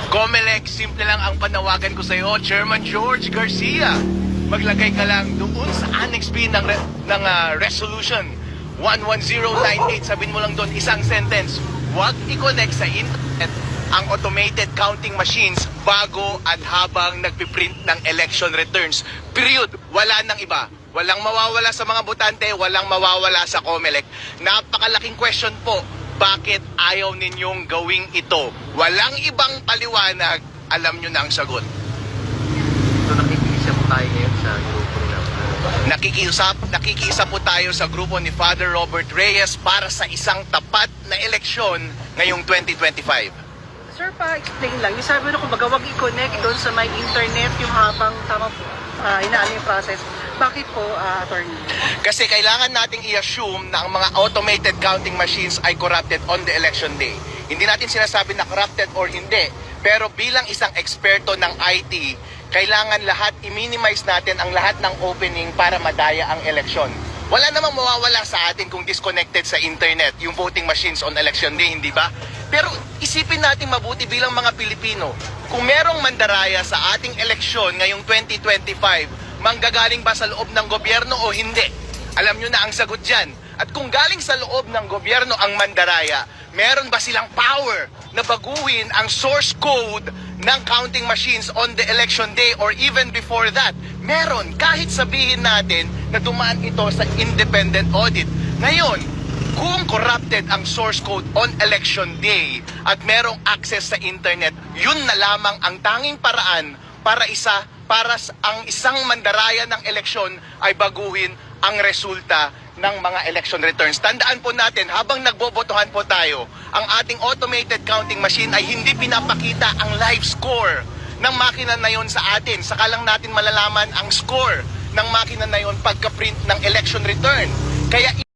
Comelec, simple lang ang panawagan ko sa iyo, Chairman George Garcia. Maglagay ka lang doon sa Annex B ng Resolution 11098. Sabihin mo lang doon isang sentence. Huwag i-connect sa internet ang automated counting machines bago at habang nagpiprint ng election returns. Period. Wala nang iba. Walang mawawala sa mga botante, walang mawawala sa Comelec. Napakalaking question po. Bakit ayaw ninyong gawing ito? Walang ibang paliwanag, alam nyo na ang sagot. So nakikiisa po tayo ngayon sa grupo na Nakikiisa po tayo sa grupo ni Father Robert Reyes para sa isang tapat na eleksyon ngayong 2025. Sir, pa-explain lang. Yung sabi na kumbaga wag i-connect doon sa may internet yung habang tama po, inaano yung process. Bakit po, attorney? Kasi kailangan nating i-assume na ang mga automated counting machines ay corrupted on the election day. Hindi natin sinasabi na corrupted or hindi. Pero bilang isang eksperto ng IT, kailangan lahat i-minimize natin ang lahat ng opening para madaya ang eleksyon. Wala namang mawawala sa atin kung disconnected sa internet yung voting machines on election day, hindi ba? Pero isipin natin mabuti bilang mga Pilipino, kung merong mandaraya sa ating eleksyon ngayong 2025, manggagaling ba sa loob ng gobyerno o hindi? Alam nyo na ang sagot dyan. At kung galing sa loob ng gobyerno ang mandaraya, meron ba silang power na baguhin ang source code ng counting machines on the election day or even before that? Meron, kahit sabihin natin na dumaan ito sa independent audit. Ngayon, kung corrupted ang source code on election day at merong access sa internet, yun na lamang ang tanging paraan para ang isang mandaraya ng eleksyon ay baguhin ang resulta ng mga election returns. Tandaan po natin, habang nagbobotohan po tayo, ang ating automated counting machine ay hindi pinapakita ang live score ng makina na yon sa atin. Saka lang natin malalaman ang score ng makina na yon pagka-print ng election return. Kaya